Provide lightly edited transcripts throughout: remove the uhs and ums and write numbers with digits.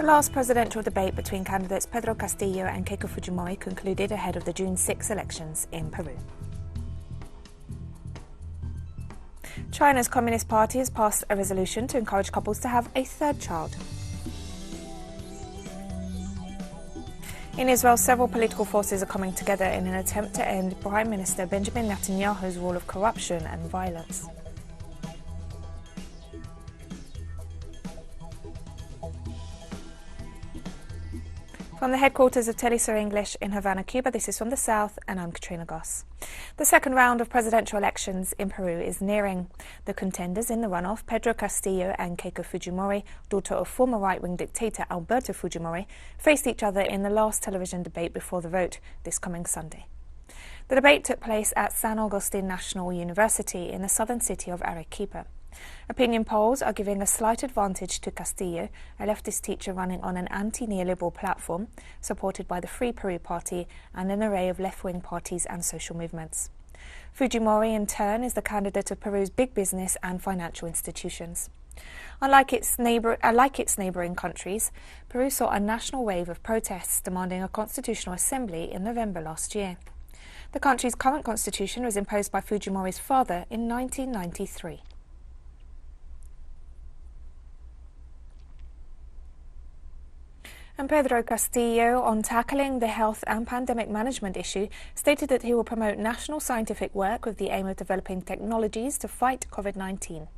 last presidential debate between candidates Pedro Castillo and Keiko Fujimori concluded ahead of the June 6 elections in Peru. China's Communist Party has passed a resolution to encourage couples to have a third child. In Israel, several political forces are coming together in an attempt to end Prime Minister Benjamin Netanyahu's rule of corruption and violence. From the headquarters of teleSUR English in Havana, Cuba, this is From the South, and I'm Katrina Goss. The second round of presidential elections in Peru is nearing. The contenders in the runoff, Pedro Castillo and Keiko Fujimori, daughter of former right-wing dictator Alberto Fujimori, faced each other in the last television debate before the vote this coming Sunday. The debate took place at San Agustin National University in the southern city of Arequipa. Opinion polls are giving a slight advantage to Castillo, a leftist teacher running on an anti-neoliberal platform, supported by the Free Peru Party and an array of left-wing parties and social movements. Fujimori, in turn, is the candidate of Peru's big business and financial institutions. Unlike its neighbouring countries, Peru saw a national wave of protests demanding a constitutional assembly in November last year. The country's current constitution was imposed by Fujimori's father in 1993. And Pedro Castillo, on tackling the health and pandemic management issue, stated that he will promote national scientific work with the aim of developing technologies to fight COVID-19.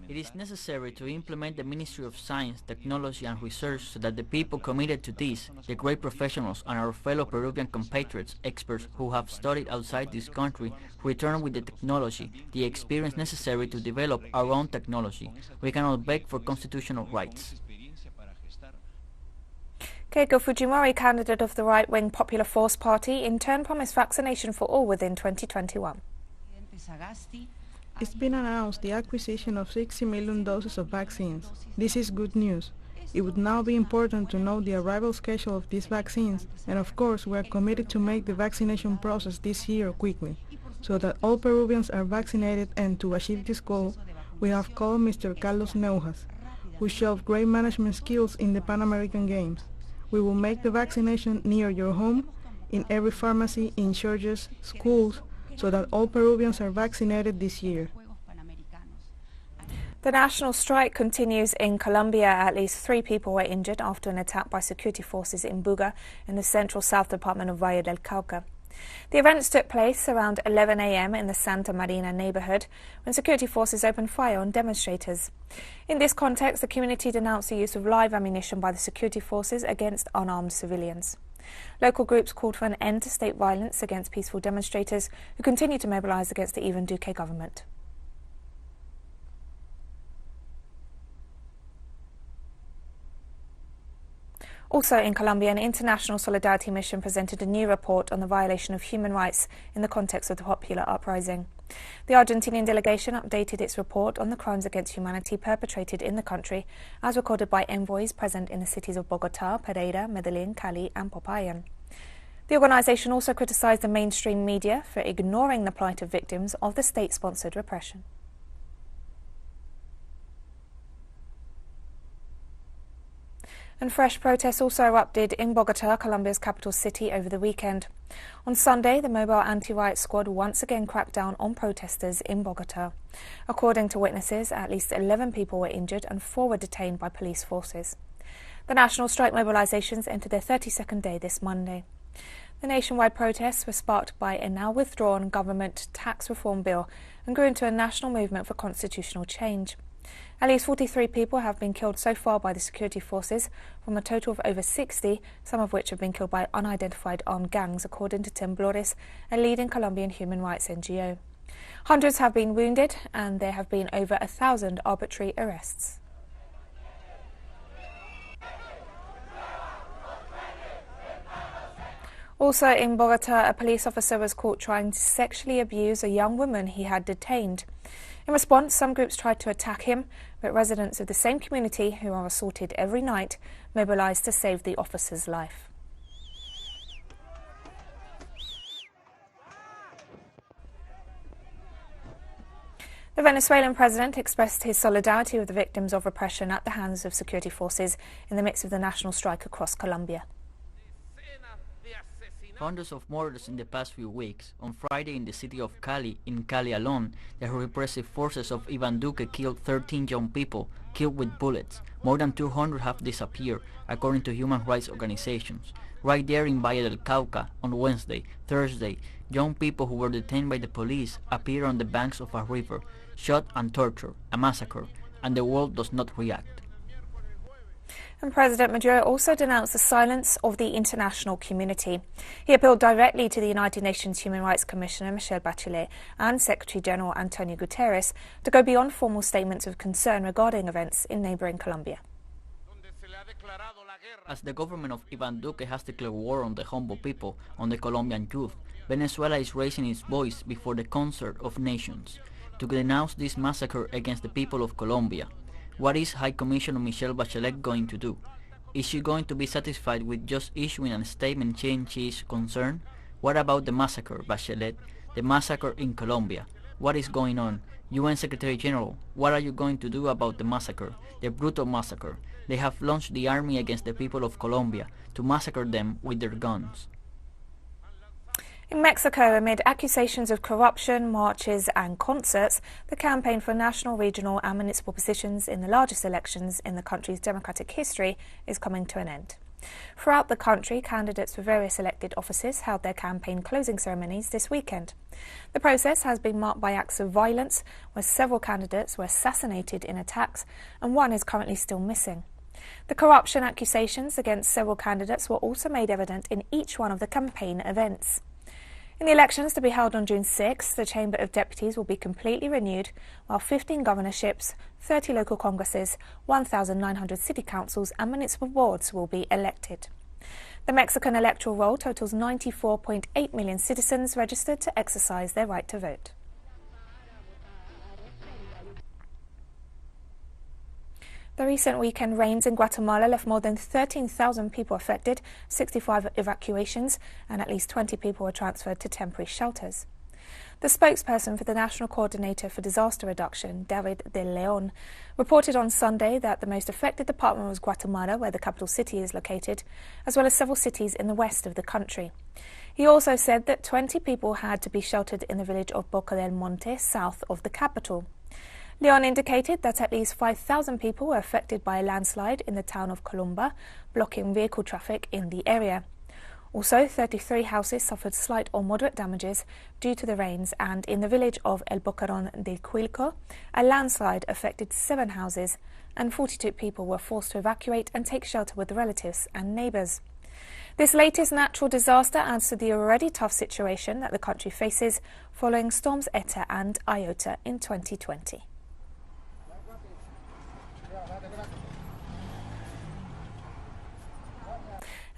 It is necessary to implement the Ministry of Science, Technology and Research so that the people committed to this, the great professionals and our fellow Peruvian compatriots, experts who have studied outside this country, return with the technology, the experience necessary to develop our own technology. We cannot beg for constitutional rights. Keiko Fujimori, candidate of the right-wing Popular Force Party, in turn promised vaccination for all within 2021. It's been announced the acquisition of 60 million doses of vaccines. This is good news. It would now be important to know the arrival schedule of these vaccines, and of course we are committed to make the vaccination process this year quickly, so that all Peruvians are vaccinated, and to achieve this goal, we have called Mr. Carlos Neujas, who showed great management skills in the Pan American Games. We will make the vaccination near your home, in every pharmacy, in churches, schools, so that all Peruvians are vaccinated this year. The national strike continues in Colombia. At least 3 people were injured after an attack by security forces in Buga, in the central south department of Valle del Cauca. The events took place around 11 a.m. in the Santa Marina neighborhood when security forces opened fire on demonstrators. In this context, the community denounced the use of live ammunition by the security forces against unarmed civilians. Local groups called for an end to state violence against peaceful demonstrators who continue to mobilize against the Ivan Duque government. Also in Colombia, an international solidarity mission presented a new report on the violation of human rights in the context of the popular uprising. The Argentinian delegation updated its report on the crimes against humanity perpetrated in the country, as recorded by envoys present in the cities of Bogotá, Pereira, Medellín, Cali and Popayán. The organisation also criticised the mainstream media for ignoring the plight of victims of the state-sponsored repression. And fresh protests also erupted in Bogotá, Colombia's capital city, over the weekend. On Sunday, the mobile anti-riot squad once again cracked down on protesters in Bogotá. According to witnesses, at least 11 people were injured and 4 were detained by police forces. The national strike mobilisations entered their 32nd day this Monday. The nationwide protests were sparked by a now withdrawn government tax reform bill and grew into a national movement for constitutional change. At least 43 people have been killed so far by the security forces, from a total of over 60, some of which have been killed by unidentified armed gangs, according to Temblores, a leading Colombian human rights NGO. Hundreds have been wounded, and there have been over 1,000 arbitrary arrests. Also in Bogotá, a police officer was caught trying to sexually abuse a young woman he had detained. In response, some groups tried to attack him, but residents of the same community, who are assaulted every night, mobilized to save the officer's life. The Venezuelan president expressed his solidarity with the victims of repression at the hands of security forces in the midst of the national strike across Colombia. Hundreds of murders in the past few weeks. On Friday in the city of Cali, in Cali alone, the repressive forces of Iván Duque killed 13 young people, killed with bullets. More than 200 have disappeared, according to human rights organizations. Right there in Valle del Cauca, on Wednesday, Thursday, young people who were detained by the police appeared on the banks of a river, shot and tortured, a massacre, and the world does not react. And President Maduro also denounced the silence of the international community. He appealed directly to the United Nations Human Rights Commissioner Michelle Bachelet and Secretary General Antonio Guterres to go beyond formal statements of concern regarding events in neighboring Colombia. As the government of Iván Duque has declared war on the humble people, on the Colombian youth, Venezuela is raising its voice before the concert of nations to denounce this massacre against the people of Colombia. What is High Commissioner Michelle Bachelet going to do? Is she going to be satisfied with just issuing a statement saying she is concerned? What about the massacre, Bachelet? The massacre in Colombia. What is going on? UN Secretary General, what are you going to do about the massacre, the brutal massacre? They have launched the army against the people of Colombia to massacre them with their guns. In Mexico, amid accusations of corruption, marches and concerts, the campaign for national, regional and municipal positions in the largest elections in the country's democratic history is coming to an end. Throughout the country, candidates for various elected offices held their campaign closing ceremonies this weekend. The process has been marked by acts of violence, where several candidates were assassinated in attacks and one is currently still missing. The corruption accusations against several candidates were also made evident in each one of the campaign events. In the elections to be held on June 6, the Chamber of Deputies will be completely renewed, while 15 governorships, 30 local congresses, 1,900 city councils and municipal boards will be elected. The Mexican electoral roll totals 94.8 million citizens registered to exercise their right to vote. The recent weekend rains in Guatemala left more than 13,000 people affected, 65 evacuations, and at least 20 people were transferred to temporary shelters. The spokesperson for the National Coordinator for Disaster Reduction, David de Leon, reported on Sunday that the most affected department was Guatemala, where the capital city is located, as well as several cities in the west of the country. He also said that 20 people had to be sheltered in the village of Boca del Monte, south of the capital. Leon indicated that at least 5,000 people were affected by a landslide in the town of Colombia, blocking vehicle traffic in the area. Also, 33 houses suffered slight or moderate damages due to the rains, and in the village of El Boquerón de Quilco, a landslide affected 7 houses, and 42 people were forced to evacuate and take shelter with relatives and neighbours. This latest natural disaster adds to the already tough situation that the country faces following storms Eta and Iota in 2020.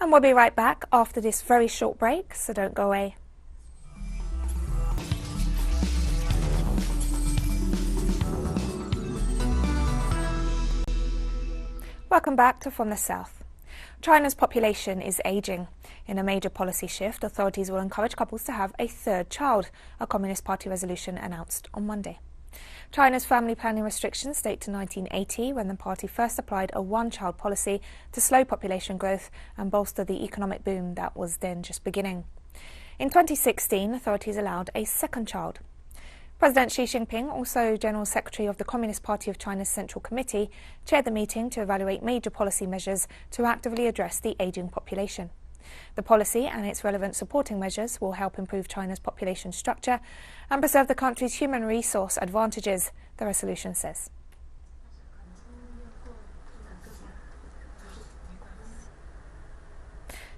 And we'll be right back after this very short break, so don't go away. Welcome back to From the South. China's population is ageing. In a major policy shift, authorities will encourage couples to have a third child, a Communist Party resolution announced on Monday. China's family planning restrictions date to 1980, when the party first applied a one-child policy to slow population growth and bolster the economic boom that was then just beginning. In 2016, authorities allowed a second child. President Xi Jinping, also General Secretary of the Communist Party of China's Central Committee, chaired the meeting to evaluate major policy measures to actively address the aging population. The policy and its relevant supporting measures will help improve China's population structure and preserve the country's human resource advantages, the resolution says.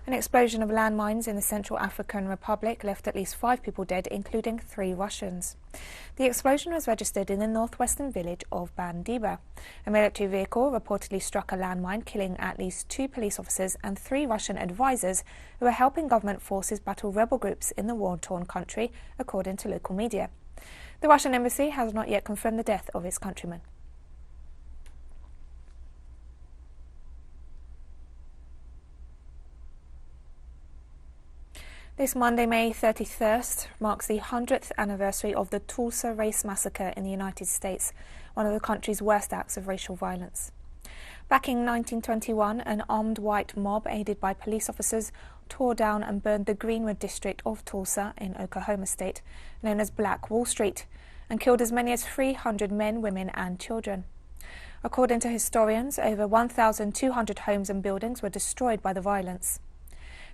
An explosion of landmines in the Central African Republic left at least 5 people dead, including 3 Russians. The explosion was registered in the northwestern village of Bandiba. A military vehicle reportedly struck a landmine, killing at least 2 police officers and 3 Russian advisors who were helping government forces battle rebel groups in the war-torn country, according to local media. The Russian embassy has not yet confirmed the death of its countrymen. This Monday, May 31st, marks the 100th anniversary of the Tulsa race massacre in the United States, one of the country's worst acts of racial violence. Back in 1921, an armed white mob aided by police officers tore down and burned the Greenwood district of Tulsa in Oklahoma State, known as Black Wall Street, and killed as many as 300 men, women and children. According to historians, over 1,200 homes and buildings were destroyed by the violence.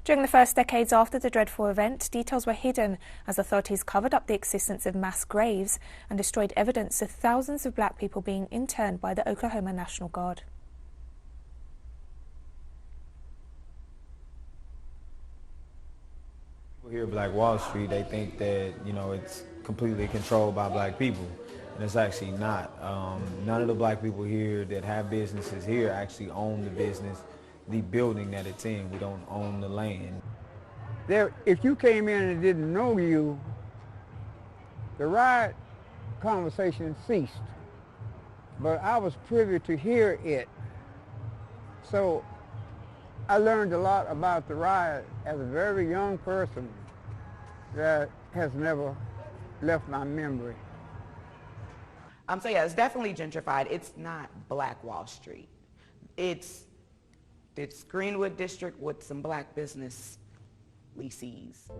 During the first decades after the dreadful event, details were hidden as authorities covered up the existence of mass graves and destroyed evidence of thousands of black people being interned by the Oklahoma National Guard. People here at Black Wall Street, they think that, it's completely controlled by black people, and it's actually not. None of the black people here that have businesses here actually own the business, the building that it's in. We don't own the land. If you came in and didn't know you, the riot conversation ceased. But I was privy to hear it. So I learned a lot about the riot as a very young person that has never left my memory. So yeah, it's definitely gentrified. It's not Black Wall Street. It's Greenwood district with some black business leases.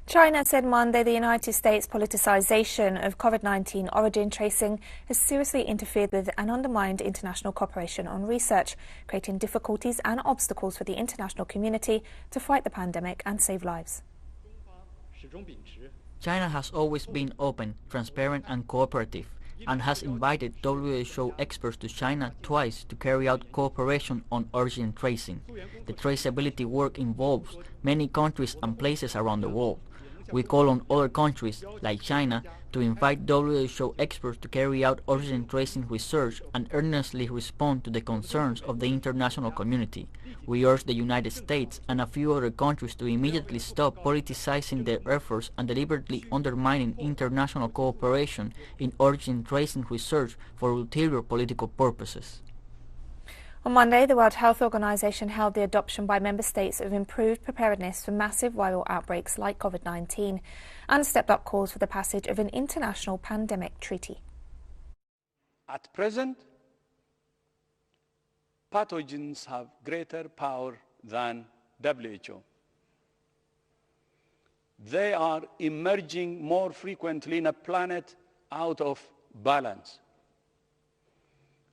China said Monday the United States' politicization of COVID-19 origin tracing has seriously interfered with and undermined international cooperation on research, creating difficulties and obstacles for the international community to fight the pandemic and save lives. China has always been open, transparent and cooperative, and has invited WHO experts to China twice to carry out cooperation on origin tracing. The traceability work involves many countries and places around the world. We call on other countries, like China, to invite WHO experts to carry out origin tracing research and earnestly respond to the concerns of the international community. We urge the United States and a few other countries to immediately stop politicizing their efforts and deliberately undermining international cooperation in origin tracing research for ulterior political purposes. On Monday, the World Health Organization held the adoption by member states of improved preparedness for massive viral outbreaks like COVID-19 and stepped up calls for the passage of an international pandemic treaty. At present, pathogens have greater power than WHO. They are emerging more frequently in a planet out of balance.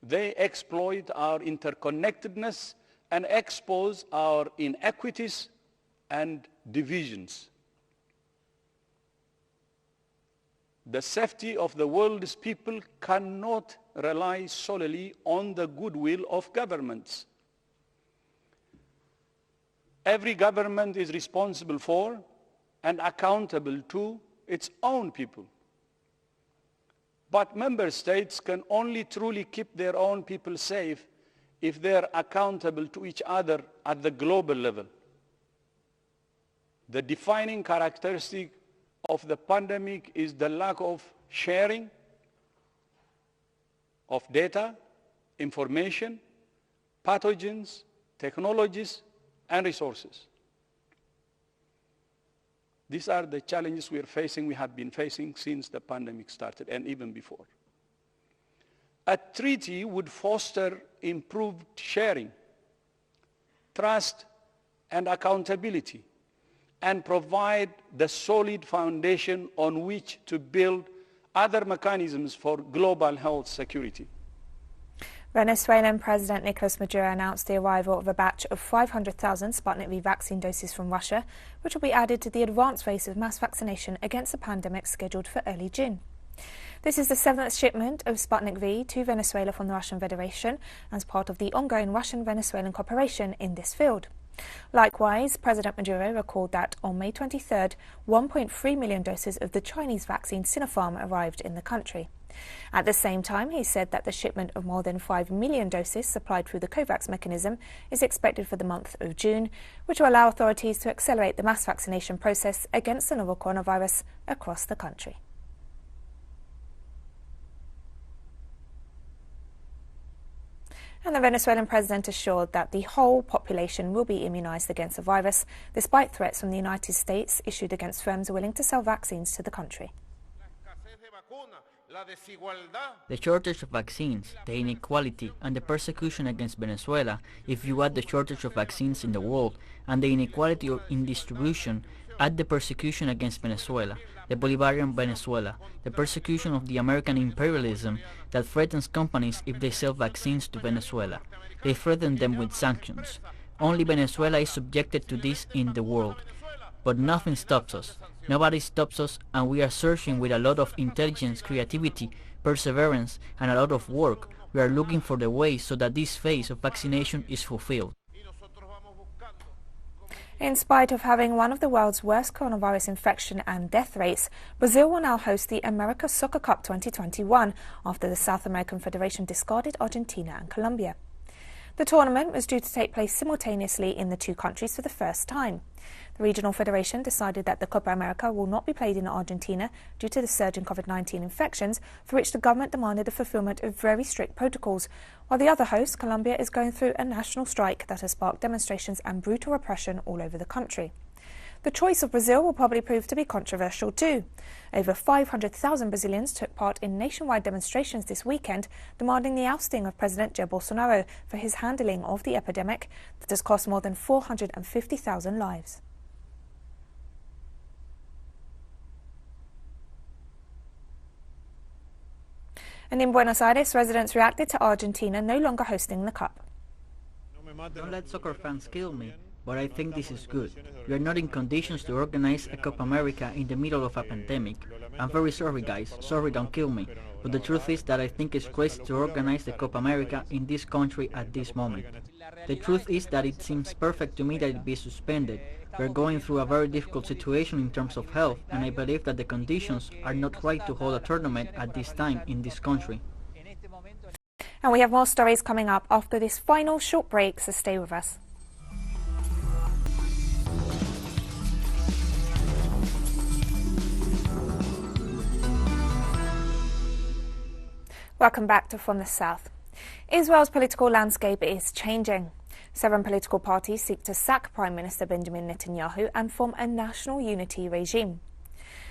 They exploit our interconnectedness and expose our inequities and divisions. The safety of the world's people cannot rely solely on the goodwill of governments. Every government is responsible for and accountable to its own people. But member states can only truly keep their own people safe if they are accountable to each other at the global level. The defining characteristic of the pandemic is the lack of sharing of data, information, pathogens, technologies, and resources. These are the challenges we have been facing since the pandemic started and even before. A treaty would foster improved sharing, trust, and accountability, and provide the solid foundation on which to build other mechanisms for global health security. Venezuelan President Nicolas Maduro announced the arrival of a batch of 500,000 Sputnik V vaccine doses from Russia, which will be added to the advanced phase of mass vaccination against the pandemic scheduled for early June. This is the 7th shipment of Sputnik V to Venezuela from the Russian Federation as part of the ongoing Russian-Venezuelan cooperation in this field. Likewise, President Maduro recalled that on May 23rd, 1.3 million doses of the Chinese vaccine Sinopharm arrived in the country. At the same time, he said that the shipment of more than 5 million doses supplied through the COVAX mechanism is expected for the month of June, which will allow authorities to accelerate the mass vaccination process against the novel coronavirus across the country. And the Venezuelan president assured that the whole population will be immunized against the virus, despite threats from the United States issued against firms willing to sell vaccines to the country. The shortage of vaccines, the inequality and the persecution against Venezuela, if you add the shortage of vaccines in the world and the inequality in distribution, add the persecution against Venezuela, the Bolivarian Venezuela, the persecution of the American imperialism that threatens companies if they sell vaccines to Venezuela. They threaten them with sanctions. Only Venezuela is subjected to this in the world. But nothing stops us. Nobody stops us, and we are searching with a lot of intelligence, creativity, perseverance, and a lot of work. We are looking for the way so that this phase of vaccination is fulfilled. In spite of having one of the world's worst coronavirus infection and death rates, Brazil will now host the America Soccer Cup 2021 after the South American Federation discarded Argentina and Colombia. The tournament was due to take place simultaneously in the two countries for the first time. The regional federation decided that the Copa America will not be played in Argentina due to the surge in COVID-19 infections, for which the government demanded the fulfillment of very strict protocols, while the other host, Colombia, is going through a national strike that has sparked demonstrations and brutal repression all over the country. The choice of Brazil will probably prove to be controversial too. Over 500,000 Brazilians took part in nationwide demonstrations this weekend demanding the ousting of President Jair Bolsonaro for his handling of the epidemic that has cost more than 450,000 lives. And in Buenos Aires, residents reacted to Argentina no longer hosting the Cup. Don't let soccer fans kill me, but I think this is good. We are not in conditions to organize a Copa America in the middle of a pandemic. I'm very sorry guys, sorry, don't kill me. But the truth is that I think it's crazy to organize the Copa America in this country at this moment. The truth is that it seems perfect to me that it be suspended. We're going through a very difficult situation in terms of health, and I believe that the conditions are not right to hold a tournament at this time in this country. And we have more stories coming up after this final short break, so stay with us. Welcome back to From the South. Israel's political landscape is changing. 7 political parties seek to sack Prime Minister Benjamin Netanyahu and form a national unity regime.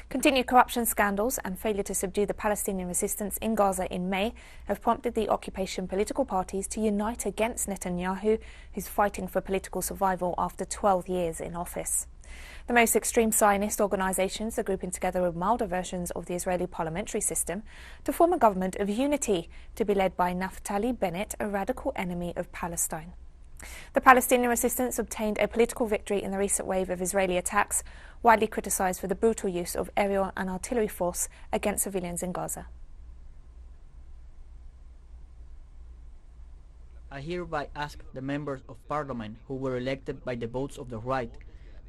Continued corruption scandals and failure to subdue the Palestinian resistance in Gaza in May have prompted the occupation political parties to unite against Netanyahu, who's fighting for political survival after 12 years in office. The most extreme Zionist organisations are grouping together with milder versions of the Israeli parliamentary system to form a government of unity to be led by Naftali Bennett, a radical enemy of Palestine. The Palestinian resistance obtained a political victory in the recent wave of Israeli attacks, widely criticised for the brutal use of aerial and artillery force against civilians in Gaza. I hereby ask the members of parliament who were elected by the votes of the right,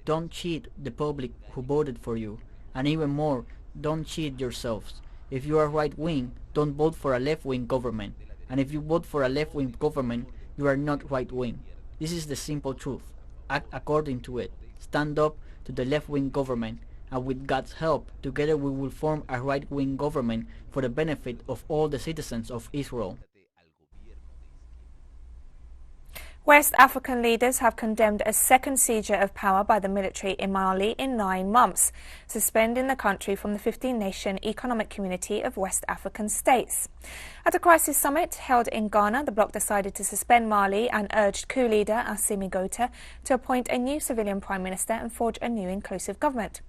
don't cheat the public who voted for you, and even more, don't cheat yourselves. If you are right-wing, don't vote for a left-wing government, and if you vote for a left-wing government, you are not right-wing. This is the simple truth. Act according to it. Stand up to the left-wing government, and with God's help, together we will form a right-wing government for the benefit of all the citizens of Israel. West African leaders have condemned a second seizure of power by the military in Mali in 9 months, suspending the country from the 15-nation Economic Community of West African States. At a crisis summit held in Ghana, the bloc decided to suspend Mali and urged coup leader Assimi Goïta to appoint a new civilian prime minister and forge a new inclusive government.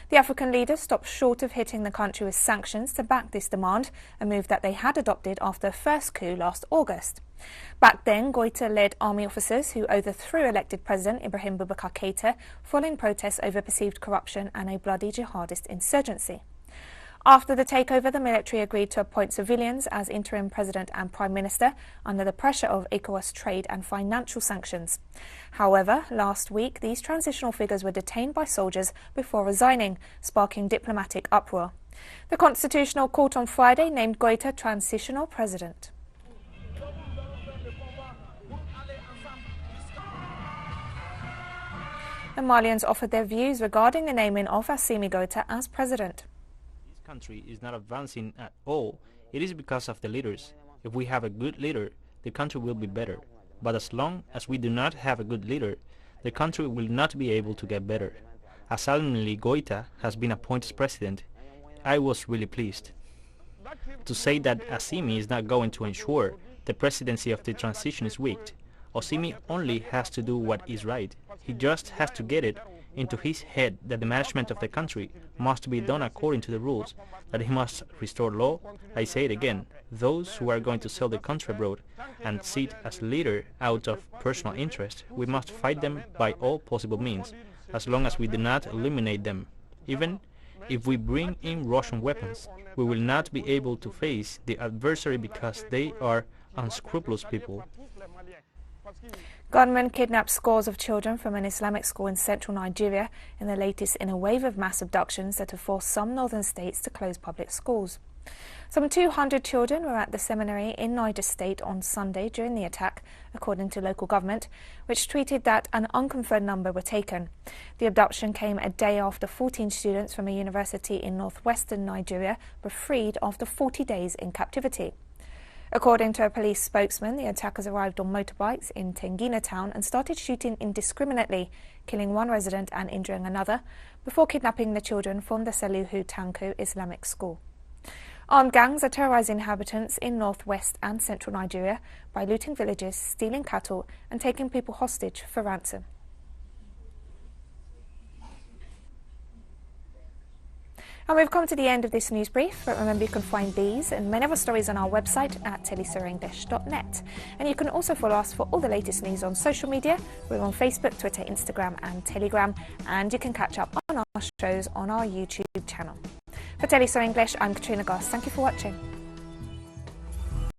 The African leaders stopped short of hitting the country with sanctions to back this demand, a move that they had adopted after a first coup last August. Back then, Goïta led army officers who overthrew elected President Ibrahim Boubacar Keïta following protests over perceived corruption and a bloody jihadist insurgency. After the takeover, the military agreed to appoint civilians as interim president and prime minister under the pressure of ECOWAS trade and financial sanctions. However, last week, these transitional figures were detained by soldiers before resigning, sparking diplomatic uproar. The Constitutional Court on Friday named Goita transitional president. And Malians offered their views regarding the naming of Assimi Goita as president. This country is not advancing at all. It is because of the leaders. If we have a good leader, the country will be better. But as long as we do not have a good leader, the country will not be able to get better. As suddenly Goita has been appointed president, I was really pleased. To say that Assimi is not going to ensure the presidency of the transition is weak. Assimi only has to do what is right. He just has to get it into his head that the management of the country must be done according to the rules, that he must restore law. I say it again, those who are going to sell the country abroad and sit as leader out of personal interest, we must fight them by all possible means, as long as we do not eliminate them. Even if we bring in Russian weapons, we will not be able to face the adversary because they are unscrupulous people. Gunmen kidnapped scores of children from an Islamic school in central Nigeria in the latest in a wave of mass abductions that have forced some northern states to close public schools. Some 200 children were at the seminary in Niger State on Sunday during the attack, according to local government, which tweeted that an unconfirmed number were taken. The abduction came a day after 14 students from a university in northwestern Nigeria were freed after 40 days in captivity. According to a police spokesman, the attackers arrived on motorbikes in Tengina town and started shooting indiscriminately, killing one resident and injuring another, before kidnapping the children from the Salihu Tanku Islamic school. Armed gangs are terrorizing inhabitants in northwest and central Nigeria by looting villages, stealing cattle and taking people hostage for ransom. And we've come to the end of this news brief, but remember you can find these and many other stories on our website at telesurenglish.net. And you can also follow us for all the latest news on social media. We're on Facebook, Twitter, Instagram and Telegram, and you can catch up on our shows on our YouTube channel. For teleSUR English, I'm Katrina Goss. Thank you for watching.